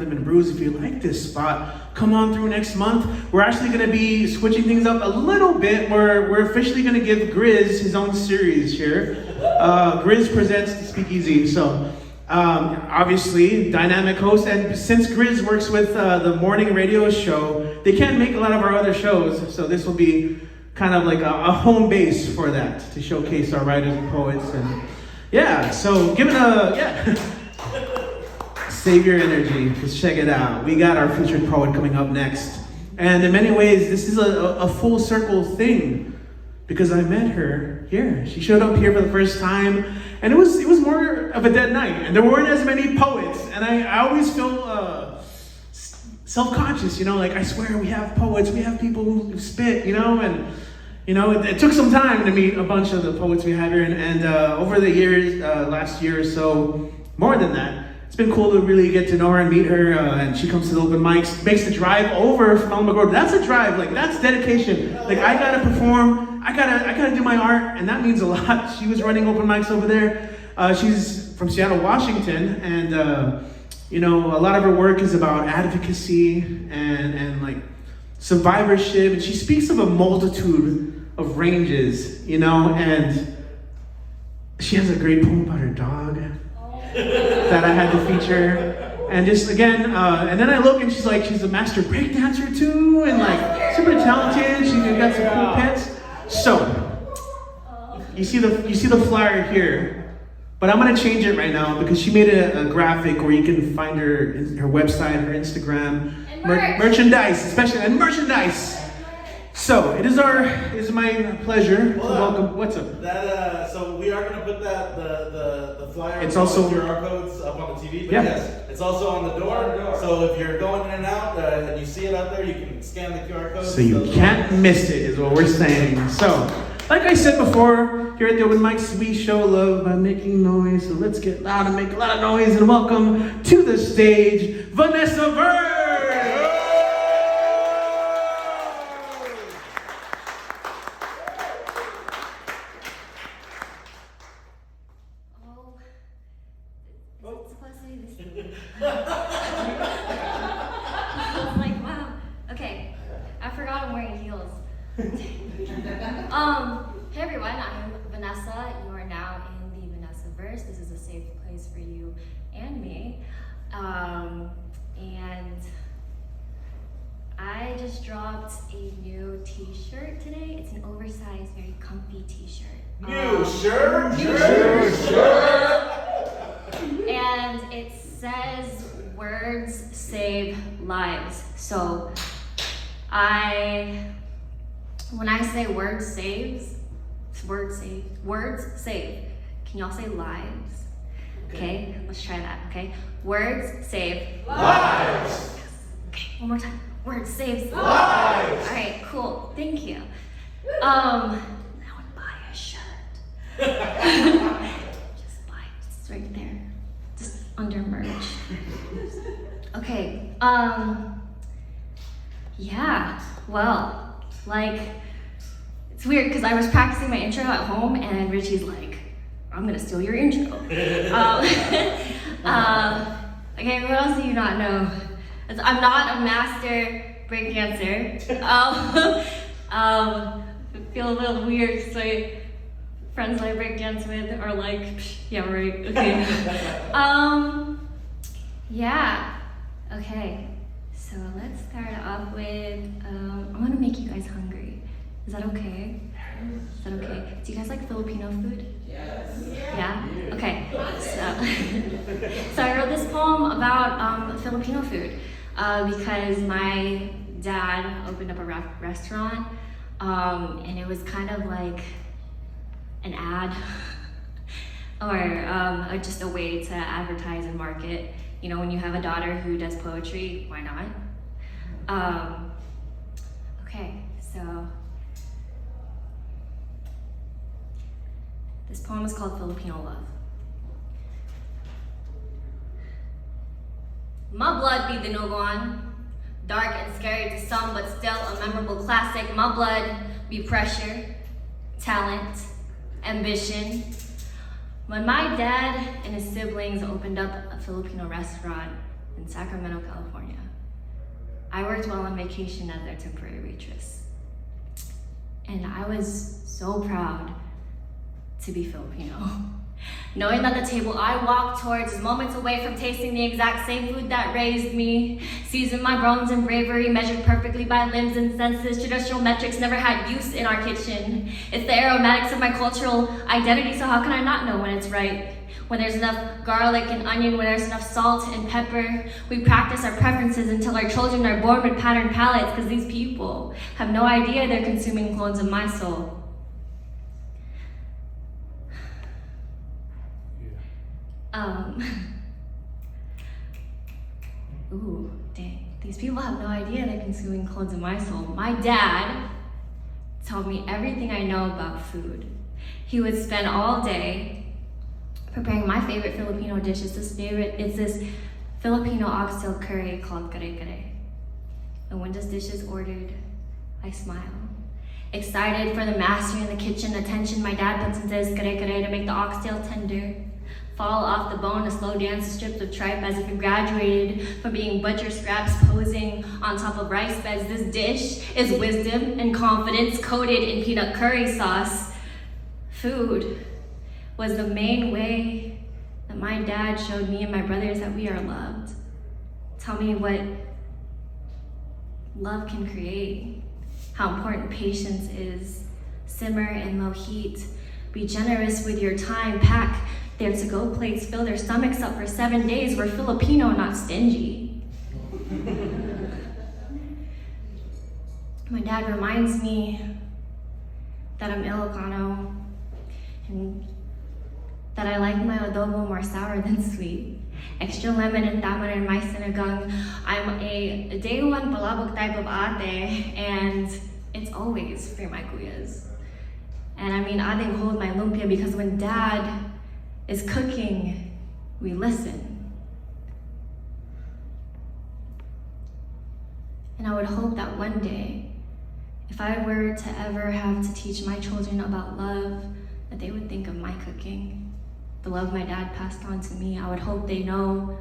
and Brews. If you like this spot, come on through next month. We're actually going to be switching things up a little bit. We're officially going to give Grizz his own series here. Grizz presents the Speakeasy. So obviously dynamic host, and since Grizz works with the morning radio show, they can't make a lot of our other shows. So this will be kind of like a home base for that, to showcase our writers and poets. And yeah, so give it save your energy, just check it out. We got our featured poet coming up next. And in many ways, this is a full circle thing, because I met her here. She showed up here for the first time, and it was more of a dead night, and there weren't as many poets, and I always feel self-conscious, like I swear we have poets, we have people who spit, and it took some time to meet a bunch of the poets we have here, and over the years, last year or so, more than that, it's been cool to really get to know her and meet her, and she comes to the open mics, makes the drive over from Elma Grove. That's a drive, that's dedication. I gotta perform, I gotta do my art, and that means a lot. She was running open mics over there. She's from Seattle, Washington, and a lot of her work is about advocacy and survivorship, and she speaks of a multitude of ranges, and she has a great poem about her dog that I had to feature. And just again, and then I look and she's a master breakdancer too, and super talented. She's got some cool pets. So you see the flyer here, but I'm gonna change it right now because she made a graphic where you can find her website, her Instagram, merchandise, especially, and merchandise. So it is my pleasure to welcome. What's up? So we are going to put the flyer. It's also QR codes up on the TV, but yeah. Yes, it's also on the door. So if you're going in and out and you see it out there, you can scan the QR code. So you can't miss it, is what we're saying. So, like I said before, here at the Open Mics, we show love by making noise. So let's get loud and make a lot of noise, and welcome to the stage, Vanessa Barbed. Hey everyone, I'm Vanessa. You are now in the Vanessa-verse. This is a safe place for you and me. And I just dropped a new t-shirt today. It's an oversized, very comfy t-shirt. New shirt? And it says, words save lives. So when I say words save, can y'all say lives? Okay, let's try that, okay? Words save lives. Okay, one more time. Words saves lives. All right, cool, thank you. Now buy a shirt. Just buy it, it's right there. Just under merch. Okay, yeah, well, it's weird because I was practicing my intro at home and Richie's like, I'm gonna steal your intro. Okay, what else do you not know? I'm not a master breakdancer. I feel a little weird because my friends I breakdance with are like, yeah, right, okay. Yeah, okay. So let's start off with, I'm gonna make you guys hungry. Is that okay? Is that okay? Do you guys like Filipino food? Yes. Yeah? Okay. So I wrote this poem about Filipino food because my dad opened up a restaurant and it was kind of like an ad or just a way to advertise and market. When you have a daughter who does poetry, why not? Okay, so this poem is called Filipino Love. My blood be dinuguan, dark and scary to some, but still a memorable classic. My blood be pressure, talent, ambition. When my dad and his siblings opened up a Filipino restaurant, in Sacramento, California. I worked while on vacation as their temporary waitress. And I was so proud to be Filipino. Knowing that the table I walked towards is moments away from tasting the exact same food that raised me, seasoned my bones and bravery, measured perfectly by limbs and senses, traditional metrics never had use in our kitchen. It's the aromatics of my cultural identity, so how can I not know when it's right? When there's enough garlic and onion, when there's enough salt and pepper, we practice our preferences until our children are born with patterned palates, because these people have no idea they're consuming clones of my soul. Ooh, dang. These people have no idea they're consuming clones of my soul. My dad told me everything I know about food. He would spend all day preparing my favorite Filipino dish. It's this Filipino oxtail curry called kare-kare. And when this dish is ordered, I smile. Excited for the master in the kitchen attention my dad puts into his kare-kare to make the oxtail tender. Fall off the bone to slow dance the strips of tripe as if he graduated from being butcher scraps posing on top of rice beds. This dish is wisdom and confidence coated in peanut curry sauce. Food was the main way that my dad showed me and my brothers that we are loved. Tell me what love can create, how important patience is. Simmer in low heat. Be generous with your time. Pack their to-go plates, fill their stomachs up for 7 days. We're Filipino, not stingy. My dad reminds me that I'm Ilocano and that I like my adobo more sour than sweet. Extra lemon and tamarind in my sinigang. I'm a day one palabok type of ate, and it's always for my kuyas. And I mean, ate hold my lumpia because when dad is cooking, we listen. And I would hope that one day, if I were to ever have to teach my children about love, that they would think of my cooking, the love my dad passed on to me. I would hope they know,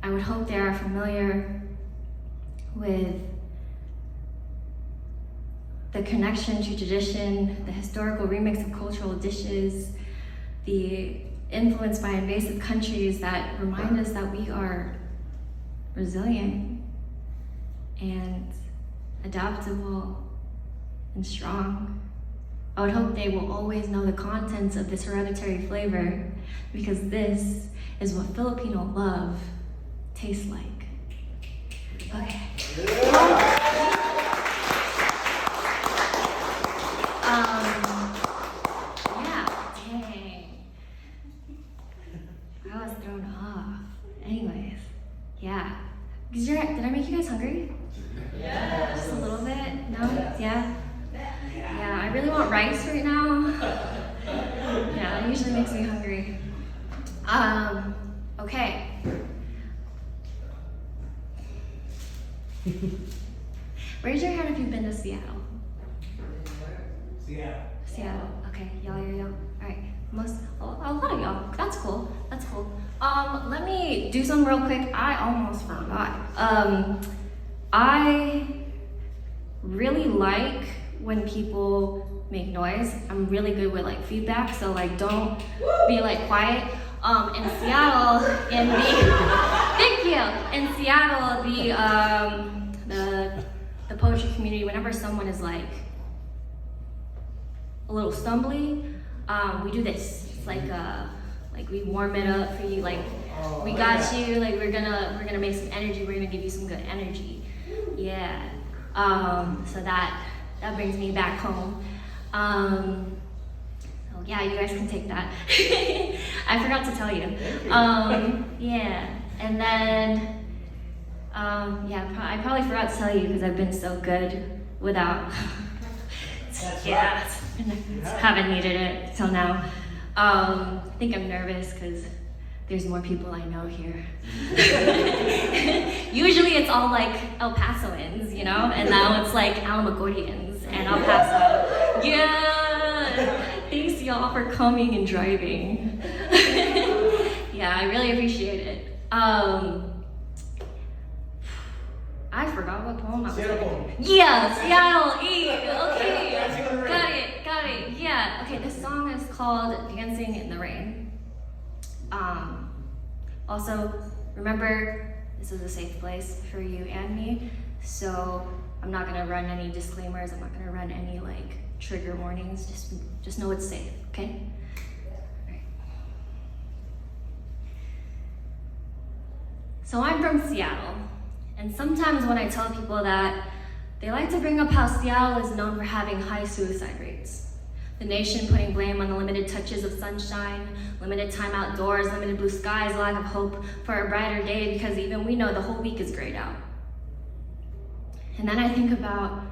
I would hope they are familiar with the connection to tradition, the historical remix of cultural dishes, the influence by invasive countries that remind us that we are resilient and adaptable and strong. I would hope they will always know the contents of this hereditary flavor, because this is what Filipino love tastes like. Okay. Yeah, dang. I was thrown off. Anyways, yeah. Did I make you guys hungry? Yeah. Just a little bit? No? Yeah? Yeah, I really want rice right now. Yeah, it usually makes me hungry. Okay. Raise your hand if you've been to Seattle. Seattle. Okay, y'all. All right. A lot of y'all. That's cool. Let me do something real quick. I almost forgot. I really like when people make noise. I'm really good with like feedback, so like don't be like quiet. In Seattle, thank you. In Seattle, the poetry community, whenever someone is like a little stumbly, we do this. It's like we warm it up for you. Like we got you. Like we're gonna make some energy. We're gonna give you some good energy. Yeah. So that brings me back home. So yeah, you guys can take that. I forgot to tell you. Yeah, and then I probably forgot to tell you because I've been so good without. Haven't needed it till now. I think I'm nervous because there's more people I know here. Usually it's all like El Pasoans, you know, and now it's like Alamogordians and El Paso. Yeah, thanks y'all for coming and driving. Yeah, I really appreciate it. I forgot what poem I was Seattle gonna poem. do. Yeah, Seattle, okay, got it, yeah. Okay, this song is called Dancing in the Rain. Also, remember, this is a safe place for you and me, so I'm not gonna run any disclaimers, I'm not gonna run any like trigger warnings, just know it's safe, okay? Alright. So I'm from Seattle, and sometimes when I tell people that, they like to bring up how Seattle is known for having high suicide rates. The nation putting blame on the limited touches of sunshine, limited time outdoors, limited blue skies, lack of hope for a brighter day, because even we know the whole week is grayed out. And then I think about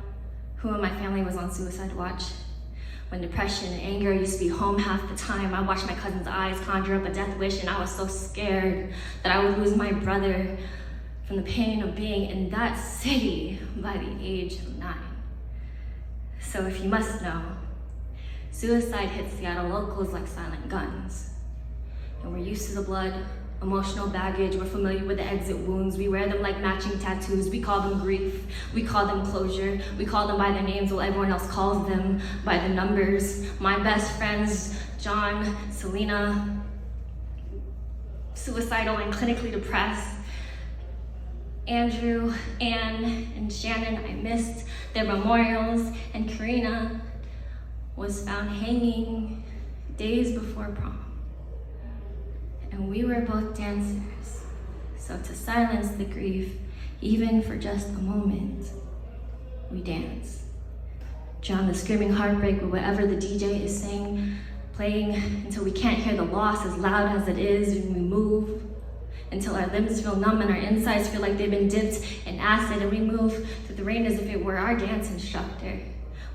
who in my family was on suicide watch. When depression and anger used to be home half the time, I watched my cousin's eyes conjure up a death wish, and I was so scared that I would lose my brother from the pain of being in that city by the age of 9. So if you must know, suicide hits Seattle locals like silent guns. And we're used to the blood, emotional baggage, we're familiar with the exit wounds, we wear them like matching tattoos, we call them grief, we call them closure, we call them by their names while everyone else calls them by the numbers. My best friends, John, Selena, suicidal and clinically depressed. Andrew, Anne, and Shannon, I missed their memorials, and Karina was found hanging days before prom. And we were both dancers, so to silence the grief, even for just a moment, we dance. Drown the screaming heartbreak with whatever the DJ is saying, playing until we can't hear the loss as loud as it is, and we move until our limbs feel numb and our insides feel like they've been dipped in acid, and we move through the rain as if it were our dance instructor.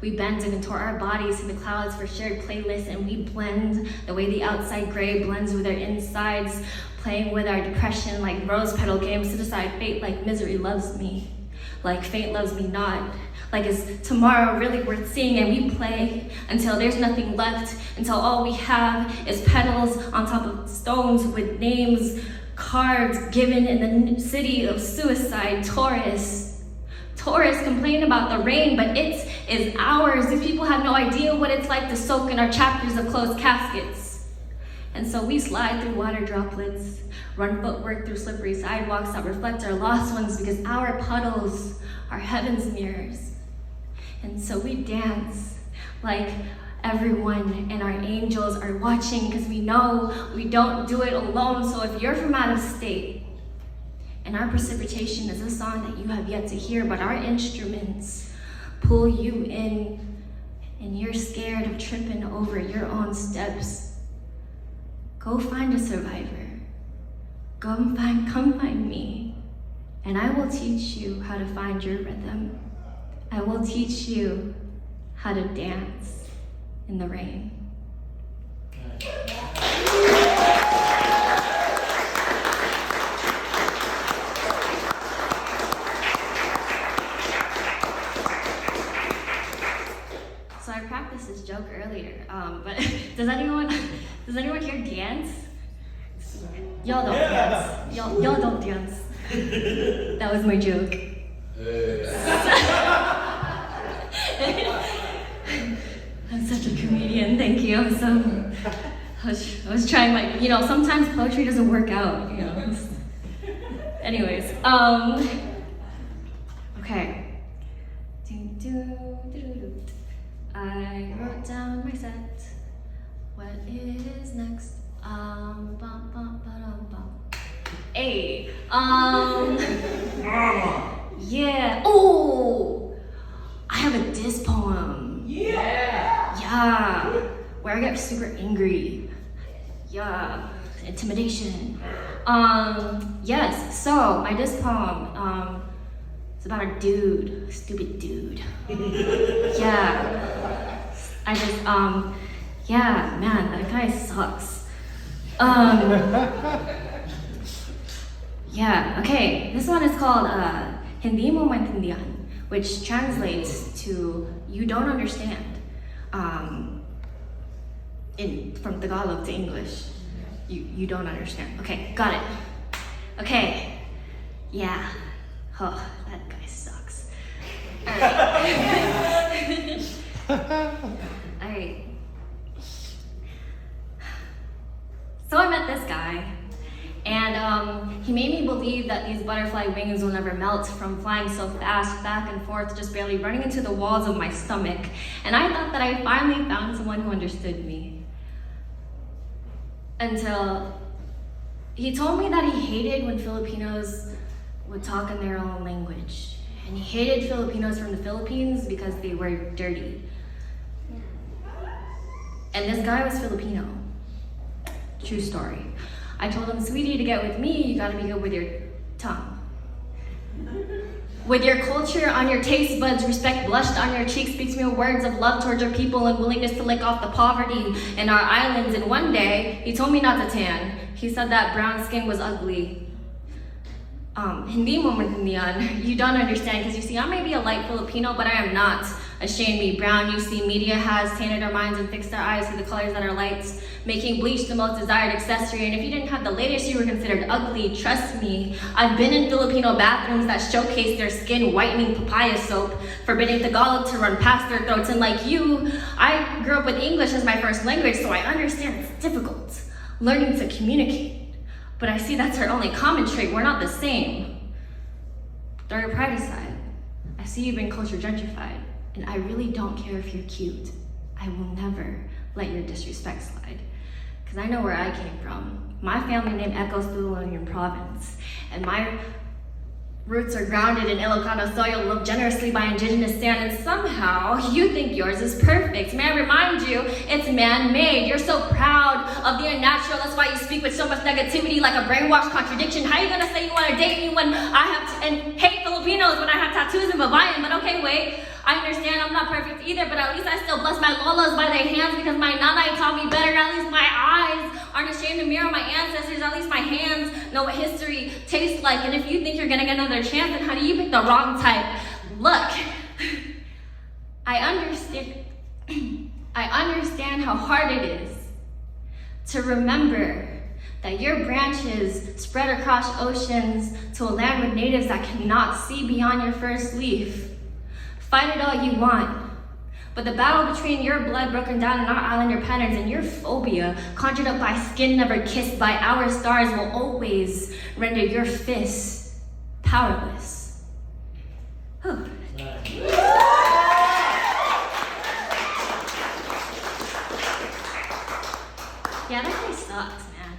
We bend and contort our bodies to the clouds for shared playlists, and we blend the way the outside gray blends with our insides, playing with our depression like rose petal games to decide fate, like misery loves me, like fate loves me not, like is tomorrow really worth seeing, and we play until there's nothing left, until all we have is petals on top of stones with names, cards given in the city of suicide. Tourists complain about the rain, but it is ours. These people have no idea what it's like to soak in our chapters of closed caskets. And so we slide through water droplets, run footwork through slippery sidewalks that reflect our lost ones, because our puddles are heaven's mirrors. And so we dance like everyone and our angels are watching, because we know we don't do it alone. So if you're from out of state, and our precipitation is a song that you have yet to hear, but our instruments pull you in, and you're scared of tripping over your own steps, go find a survivor. Come find me, and I will teach you how to find your rhythm. I will teach you how to dance in the rain. So I practiced this joke earlier, but does anyone here dance? Y'all don't dance. Y'all don't dance. That was my joke. I'm such a comedian, thank you. So I was trying, like, sometimes poetry doesn't work out, Anyways, okay. I wrote down my set. What is next? Hey, yeah. Oh, I have a diss poem. Yeah. Where I get super angry. Yeah. Intimidation. Yes. So my diss poem. It's about a dude, a stupid dude. Yeah. I just, yeah, man, that guy sucks. Yeah, okay, this one is called Hindi mo maintindihan, which translates to you don't understand, from Tagalog to English. You don't understand. Okay, got it. Okay. Yeah. Oh, that guy sucks. Alright. Alright. So I met this guy, and he made me believe that these butterfly wings will never melt from flying so fast, back and forth, just barely running into the walls of my stomach. And I thought that I finally found someone who understood me. Until he told me that he hated when Filipinos would talk in their own language. And he hated Filipinos from the Philippines because they were dirty. And this guy was Filipino. True story. I told him, sweetie, to get with me, you gotta be good with your tongue. With your culture on your taste buds, respect blushed on your cheeks, speaks me words of love towards your people and willingness to lick off the poverty in our islands. And one day, he told me not to tan. He said that brown skin was ugly. Hindi mo maintindihan. You don't understand, because you see, I may be a light Filipino, but I am not a shade me brown. You see, media has tainted our minds and fixed our eyes to the colors that are lights, making bleach the most desired accessory. And if you didn't have the latest, you were considered ugly. Trust me, I've been in Filipino bathrooms that showcase their skin whitening papaya soap, forbidding Tagalog to run past their throats. And like you, I grew up with English as my first language, so I understand it's difficult learning to communicate. But I see that's our only common trait. We're not the same. Throw your pride aside. I see you've been culture gentrified, and I really don't care if you're cute. I will never let your disrespect slide. Because I know where I came from. My family name echoes through the Union province, and my roots are grounded in Ilocano soil, loved generously by indigenous sand, and somehow you think yours is perfect. May I remind you, it's man-made. You're so proud of the unnatural, that's why you speak with so much negativity like a brainwashed contradiction. How are you gonna say you wanna date me when I have, and hate Filipinos when I have tattoos and Babayan? But okay, wait, I understand I'm not perfect either, but at least I still bless my lolas by their hands because my nanay taught me better, and at least my eyes aren't ashamed to mirror my ancestors. At least my hands know what history tastes like. And if you think you're gonna get another chance, then honey, you picked the wrong type. Look, I understand how hard it is to remember that your branches spread across oceans to a land with natives that cannot see beyond your first leaf. Fight it all you want, but the battle between your blood broken down in our islander patterns and your phobia conjured up by skin never kissed by our stars will always render your fists powerless. Whew. Yeah, that guy sucks, man.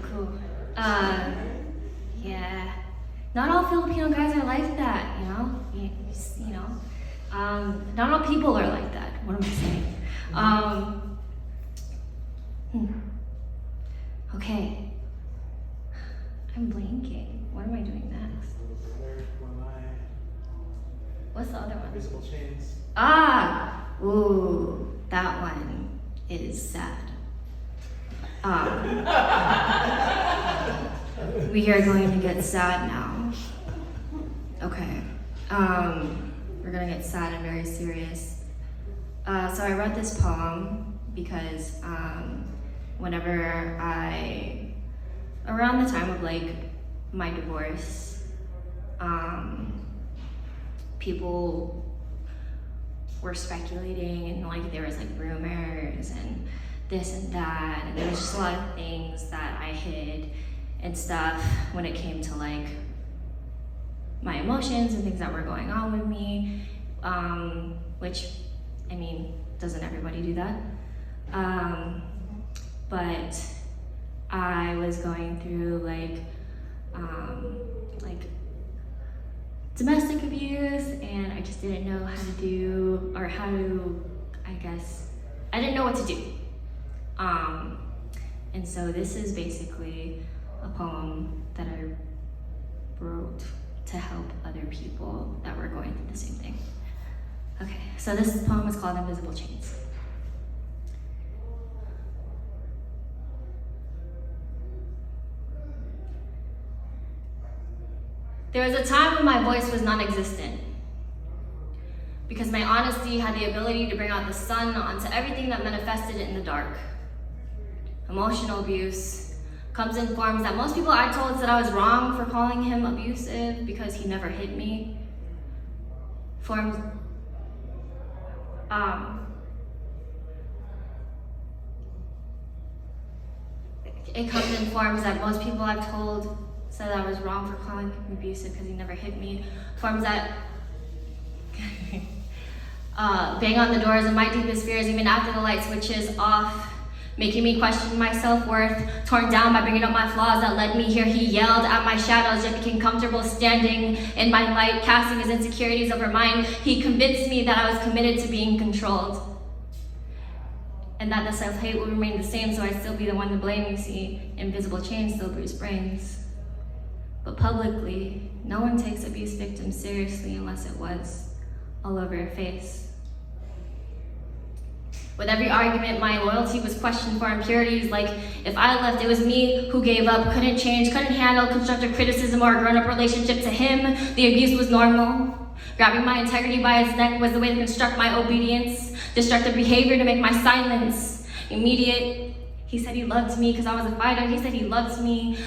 Cool. Yeah. Not all Filipino guys are like that, you know? Not all people are like that. What am I saying? Okay. I'm blanking. What am I doing next? What's the other one? Invisible chains. Ooh, that one is sad. We are going to get sad now. Okay. We're gonna get sad and very serious. So I wrote this poem because whenever around the time of like my divorce, people were speculating and like there was like rumors and this and that, and there was just a lot of things that I hid and stuff when it came to like my emotions and things that were going on with me, which, I mean, doesn't everybody do that? But I was going through like domestic abuse, and I just didn't know how to do, or how to, I guess, I didn't know what to do. And so this is basically a poem that I wrote to help other people that were going through the same thing. Okay, so this poem is called Invisible Chains. There was a time when my voice was non-existent, because my honesty had the ability to bring out the sun onto everything that manifested in the dark. emotional abuse comes in forms that most people I told said I was wrong for calling him abusive because he never hit me. Forms, it comes in forms that most people I've told said I was wrong for calling him abusive because he never hit me. Forms that bang on the doors of my deepest fears even after the light switches off, making me question my self-worth, torn down by bringing up my flaws that led me here. He yelled at my shadows, yet became comfortable standing in my light, casting his insecurities over mine. He convinced me that I was committed to being controlled, and that the self-hate will remain the same, so I'd still be the one to blame. You see, invisible chains still bruise brains. But publicly, no one takes abuse victims seriously unless it was all over your face. With every argument, my loyalty was questioned for impurities, like if I left, it was me who gave up, couldn't change, couldn't handle constructive criticism or a grown-up relationship to him. The abuse was normal. Grabbing my integrity by its neck was the way to construct my obedience, destructive behavior to make my silence immediate. He said he loved me because I was a fighter. He said he loves me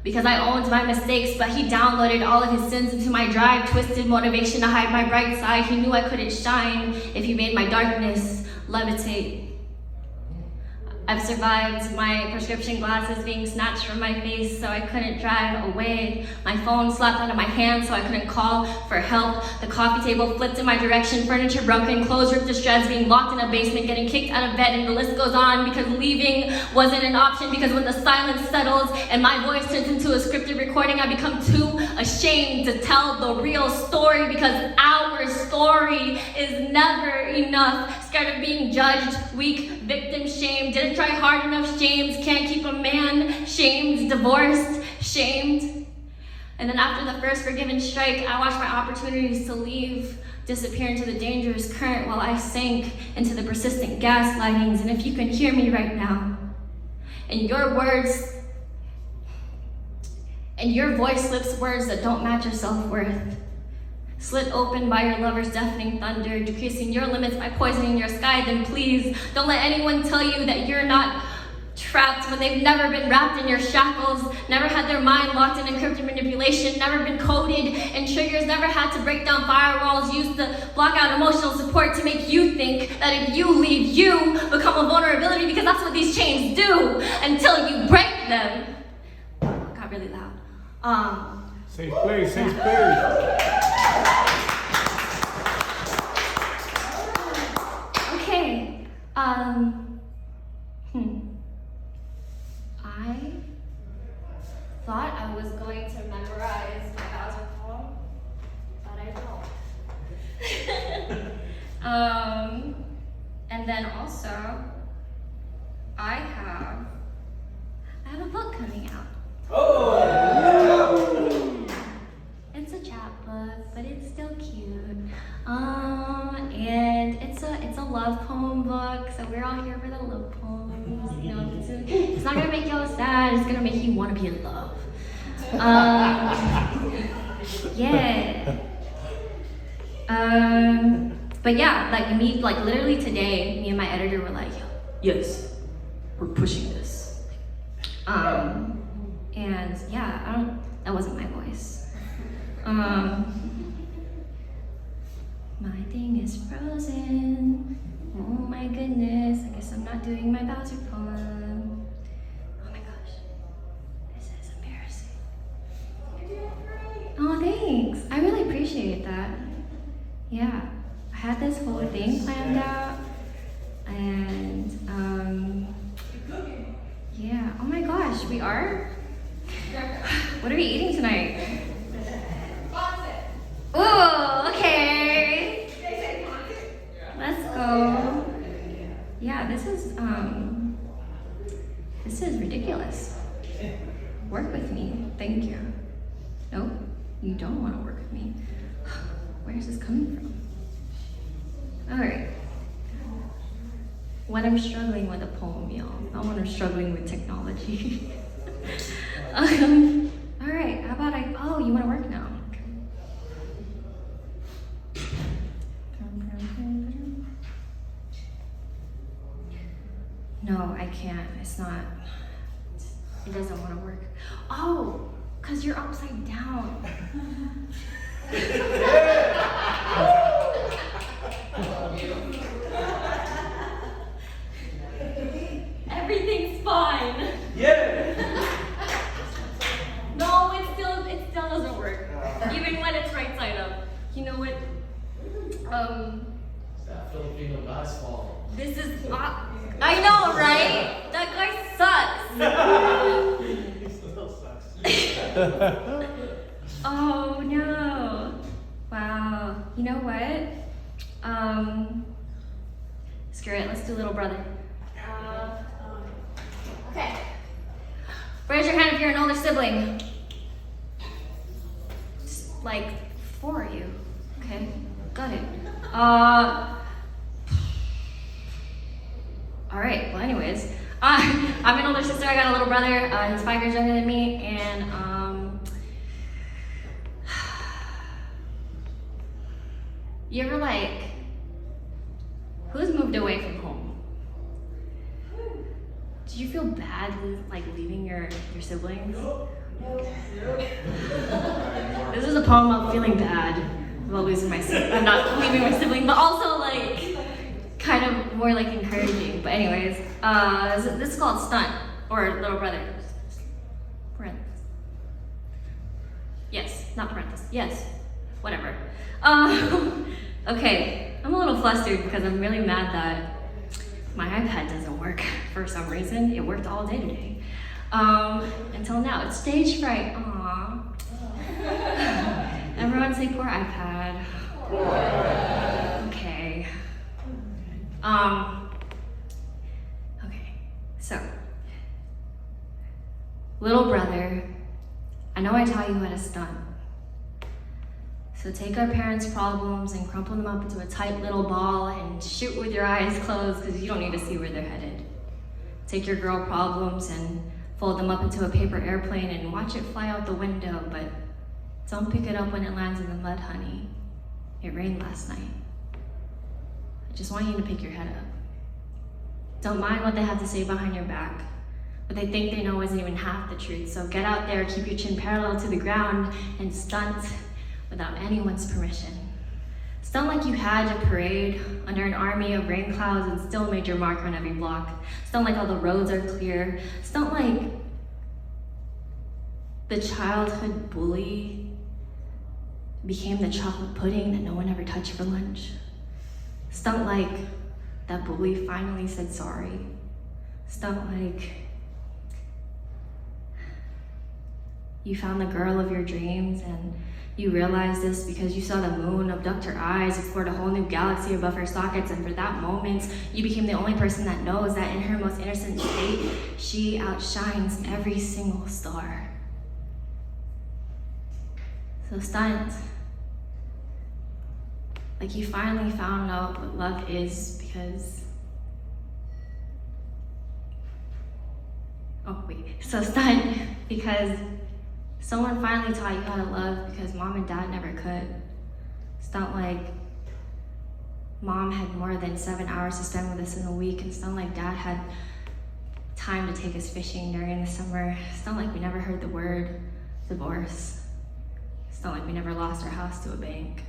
because I owned my mistakes, but he downloaded all of his sins into my drive, twisted motivation to hide my bright side. He knew I couldn't shine if he made my darkness levitate. I've survived my prescription glasses being snatched from my face so I couldn't drive away. My phone slapped out of my hand so I couldn't call for help. The coffee table flipped in my direction, furniture broken, clothes ripped to shreds, being locked in a basement, getting kicked out of bed, and the list goes on because leaving wasn't an option, because when the silence settles and my voice turns into a scripted recording, I become too ashamed to tell the real story, because our story is never enough. Scared of being judged, weak, victim shamed, didn't try hard enough, shamed, can't keep a man, shamed, divorced, shamed. And then after the first forgiven strike, I watched my opportunities to leave disappear into the dangerous current while I sank into the persistent gaslightings. And if you can hear me right now, and your words, and your voice slips words that don't match your self-worth, slit open by your lover's deafening thunder, decreasing your limits by poisoning your sky, then please don't let anyone tell you that you're not trapped when they've never been wrapped in your shackles, never had their mind locked in encrypted manipulation, never been coded in triggers, never had to break down firewalls, used to block out emotional support to make you think that if you leave, you become a vulnerability, because that's what these chains do until you break them. Got really loud. Safe place, safe place. Okay. I thought I was going to memorize my Bowser poem, but I don't. And then also, I have a book coming out. Oh! It's a chat book, but it's still cute. And it's a love poem book, so we're all here for the love poems. You know, it's not gonna make y'all sad, it's gonna make you want to be in love. Yeah. But yeah, like literally today, me and my editor were like, yes, we're pushing this. And yeah, that wasn't my voice. My thing is frozen. Oh my goodness, I guess I'm not doing my Bowser poem. Oh my gosh, this is embarrassing. Oh, thanks. I really appreciate that. Yeah, I had this whole thing planned out, and yeah. Oh my gosh, we are? What are we eating tonight? Ooh, okay. Let's go. Yeah, this is ridiculous. Work with me, thank you. Nope, you don't want to work with me. Where is this coming from? All right. When I'm struggling with a poem, y'all, not when I'm struggling with technology. All right, how about oh, you want to work now? No, I can't. I it's not, it doesn't want to work. Oh, because you're upside down. Everything's fine. Yeah. No, it still doesn't work. Even when it's right side up. You know what? It's that Filipino guy's fault. This is I know, right? That guy sucks. He still sucks. Oh no. Wow. You know what? Screw it, let's do little brother. Okay. Raise your hand if you're an older sibling. Just like 4 of you. Okay, got it. Alright, well anyways. I'm an older sister, I got a little brother. He's 5 years younger than me, and you ever like, who's moved away from home? Do you feel bad like leaving your siblings? This is a poem of feeling bad about losing my sibling. I'm not leaving my sibling, but also like kind of more like encouraging. But anyways, this is called Stunt or Little Brother. Parenthesis. Yes, not parenthesis. Yes, whatever. Okay, I'm a little flustered because I'm really mad that my iPad doesn't work for some reason. It worked all day today. Until now, it's stage fright. Aww. Everyone say poor iPad. Okay. Okay, so. Little brother, I know I taught you how to stunt. So take our parents' problems and crumple them up into a tight little ball and shoot with your eyes closed because you don't need to see where they're headed. Take your girl problems and fold them up into a paper airplane and watch it fly out the window, but don't pick it up when it lands in the mud, honey. It rained last night. I just want you to pick your head up. Don't mind what they have to say behind your back. What they think they know isn't even half the truth. So get out there, keep your chin parallel to the ground, and stunt without anyone's permission. Stunt like you had your parade under an army of rain clouds and still made your mark on every block. Stunt like all the roads are clear. Stunt like the childhood bully became the chocolate pudding that no one ever touched for lunch. Stunt like that bully finally said sorry. Stunt like you found the girl of your dreams and you realized this because you saw the moon abduct her eyes, explored a whole new galaxy above her sockets, and for that moment, you became the only person that knows that in her most innocent state, she outshines every single star. So stunt, like you finally found out what love is because, so stunt because someone finally taught you how to love because mom and dad never could. Stunt like mom had more than 7 hours to spend with us in a week, and stunt like dad had time to take us fishing during the summer. Stunt like we never heard the word divorce. Stunt like we never lost our house to a bank.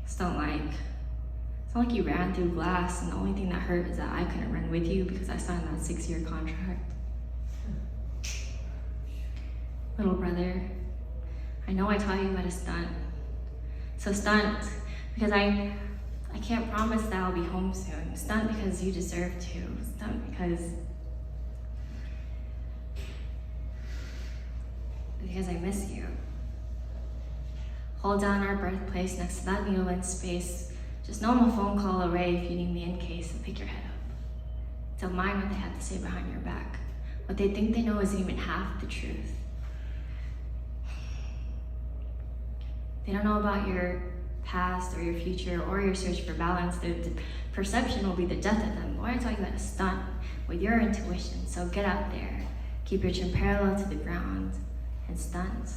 Stunt like you ran through glass, and the only thing that hurt is that I couldn't run with you because I signed that 6-year contract. Little brother, I know I taught you how to stunt. So stunt, because I can't promise that I'll be home soon. Stunt because you deserve to. Stunt because I miss you. Hold down our birthplace next to that needle in space. Just know I'm a phone call away if you need me in case, and pick your head up. Don't mind what they have to say behind your back. What they think they know isn't even half the truth. They don't know about your past or your future or your search for balance. The perception will be the death of them. Why I tell you how to stunt with your intuition. So get out there, keep your chin parallel to the ground, and stunt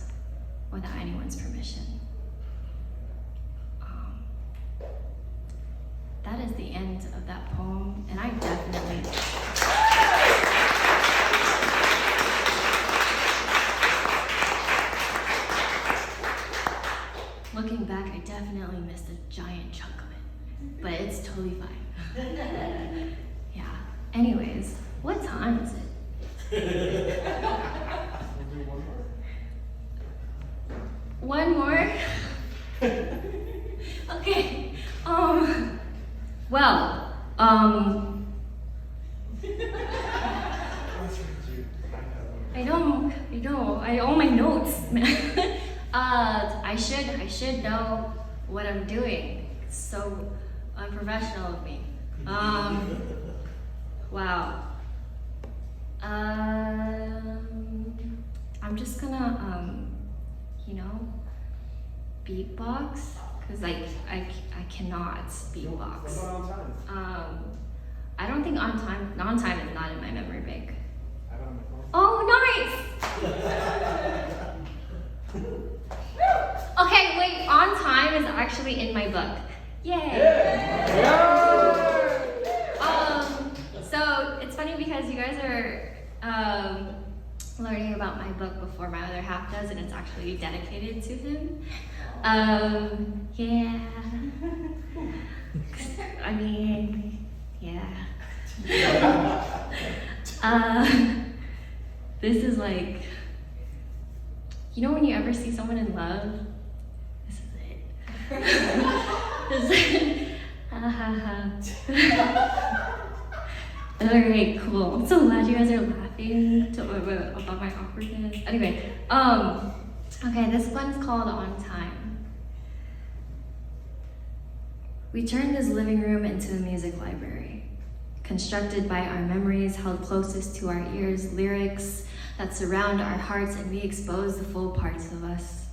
without anyone's permission. That is the end of that poem, and I definitely totally fine. Yeah. Anyways, what time is it? One more? Okay. Well, I owe my notes, man. I should know what I'm doing. It's so unprofessional of me. Wow. I'm just gonna, beatbox, cause I cannot beatbox. What about on time? I don't think on time is not in my memory bank. I have it on my phone. Oh, nice! Okay, wait, on time is actually in my book. Yay! So it's funny because you guys are learning about my book before my other half does, and it's actually dedicated to him. Yeah. I mean, yeah. This is like, when you ever see someone in love? This is it. Alright, cool. I'm so glad you guys are laughing about my awkwardness. Anyway, okay, this one's called On Time. We turned this living room into a music library, constructed by our memories held closest to our ears, lyrics that surround our hearts, and we expose the full parts of us.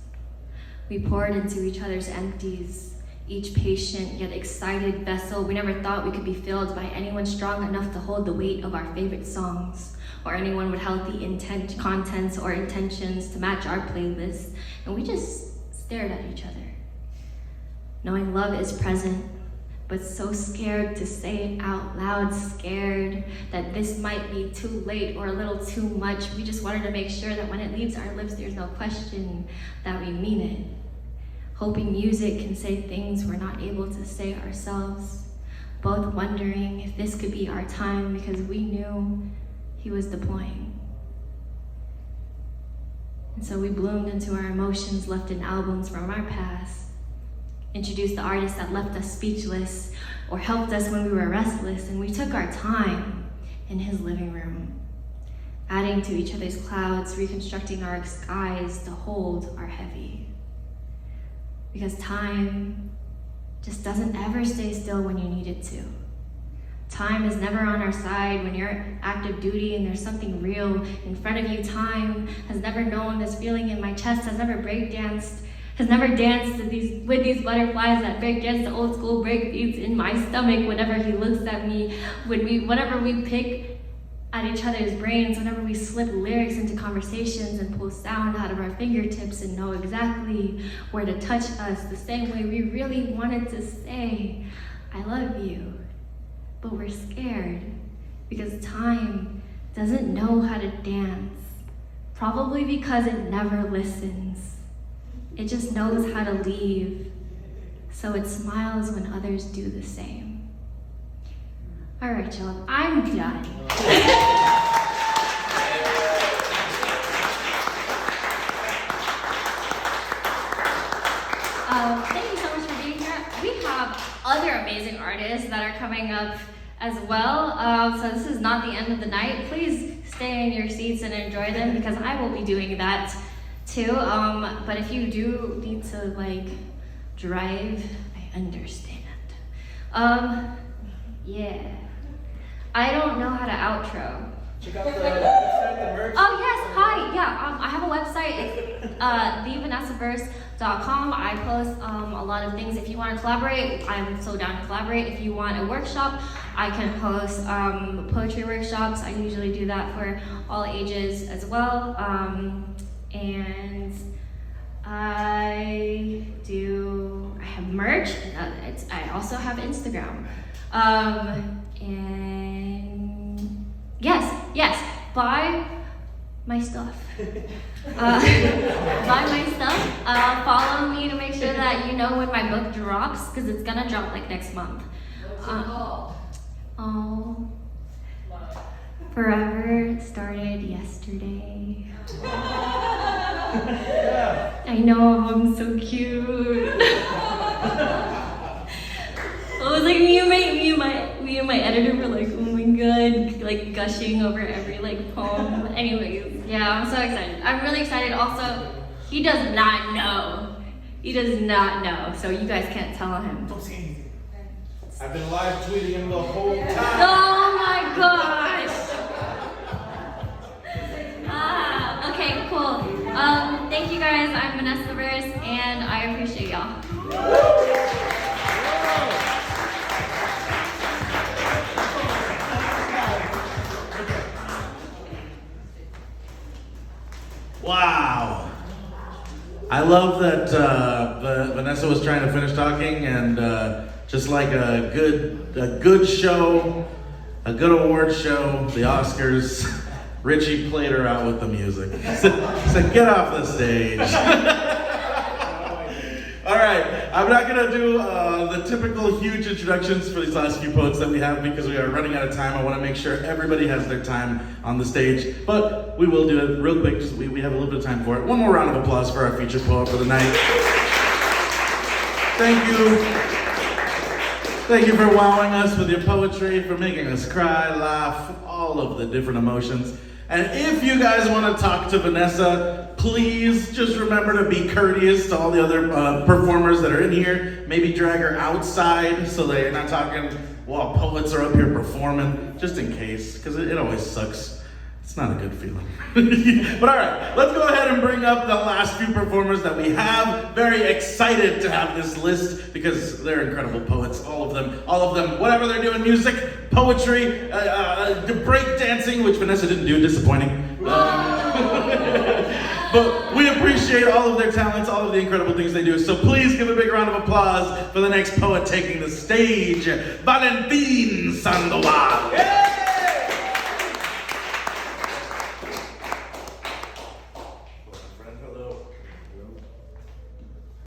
We poured into each other's empties, each patient yet excited vessel. We never thought we could be filled by anyone strong enough to hold the weight of our favorite songs, or anyone with healthy contents or intentions to match our playlists, and we just stared at each other. Knowing love is present, but so scared to say it out loud, scared that this might be too late or a little too much. We just wanted to make sure that when it leaves our lips, there's no question that we mean it. Hoping music can say things we're not able to say ourselves. Both wondering if this could be our time because we knew he was deploying. And so we bloomed into our emotions left in albums from our past. Introduced the artists that left us speechless or helped us when we were restless, and we took our time in his living room, adding to each other's clouds, reconstructing our skies to hold our heavy. Because time just doesn't ever stay still when you need it to. Time is never on our side when you're active duty and there's something real in front of you. Time has never known this feeling in my chest, has never danced with these butterflies that break dance to old school break beats in my stomach whenever he looks at me, whenever we pick at each other's brains, whenever we slip lyrics into conversations and pull sound out of our fingertips and know exactly where to touch us, the same way we really wanted to say, I love you. But we're scared because time doesn't know how to dance, probably because it never listens. It just knows how to leave, so it smiles when others do the same. All right, y'all, I'm done. Thank you so much for being here. We have other amazing artists that are coming up as well. So this is not the end of the night. Please stay in your seats and enjoy them because I will be doing that too. But if you do need to drive, I understand. Yeah. I don't know how to outro. Check out the merch. Oh yes, hi, yeah, I have a website, it's thevanessaverse.com. I post a lot of things. If you want to collaborate, I'm so down to collaborate. If you want a workshop, I can host poetry workshops. I usually do that for all ages as well. And I have merch, I also have Instagram. And yes, buy my stuff. Follow me to make sure that you know when my book drops, because it's gonna drop next month. Oh, forever started yesterday. I know, I'm so cute. It was like me and my editor were like, oh my god, like gushing over every like poem. Anyways, yeah, I'm so excited. I'm really excited. Also, he does not know. He does not know, so you guys can't tell him. Don't say anything. I've been live tweeting him the whole time. Oh my gosh! Okay, cool. Thank you guys. I'm Vanessa and I appreciate y'all. Wow. I love that Vanessa was trying to finish talking, and just like a good show, a good award show, the Oscars, Richie played her out with the music. Said, get off the stage. All right, I'm not gonna do the typical huge introductions for these last few poets that we have because we are running out of time. I wanna make sure everybody has their time on the stage, but we will do it real quick, just we have a little bit of time for it. One more round of applause for our featured poet for the night. Thank you. Thank you for wowing us with your poetry, for making us cry, laugh, all of the different emotions. And if you guys want to talk to Vanessa, please just remember to be courteous to all the other performers that are in here. Maybe drag her outside so that you're not talking while poets are up here performing, just in case, because it always sucks. It's not a good feeling. But all right, let's go ahead and bring up the last few performers that we have. Very excited to have this list because they're incredible poets, all of them, whatever they're doing, music, poetry, break dancing, which Vanessa didn't do, disappointing. But we appreciate all of their talents, all of the incredible things they do. So please give a big round of applause for the next poet taking the stage, Valentin Sandoval.